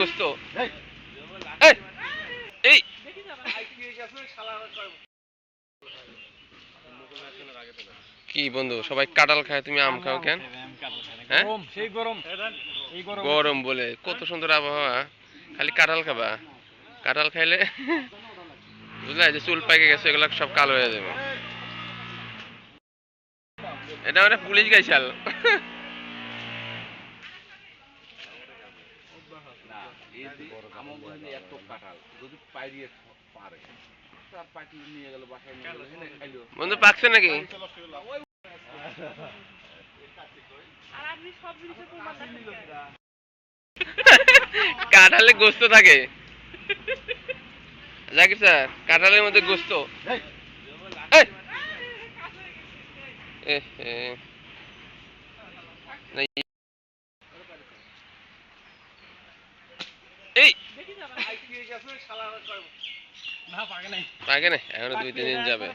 দোস্ত এই এই কি বন্ধু সবাই কাঁঠাল খায়, তুমি আম খাও কেন? হ্যাঁ গরম বলে কত সুন্দর আবহাওয়া, খালি কাঁঠাল খাবা। কাঁঠাল খাইলে বুঝলে যে চুল পাইকে গেছে এগুলো সব কালো হয়ে যাবে। এটা মানে পুলিশ গাইছাল। বন্ধু পাকছে নাকি? কাঁঠালে গোস্ত থাকে জাকির স্যার, কাঁঠালের মধ্যে গোস্ত। এই পাকে নাই, এখনো 2-3 দিন যাবে।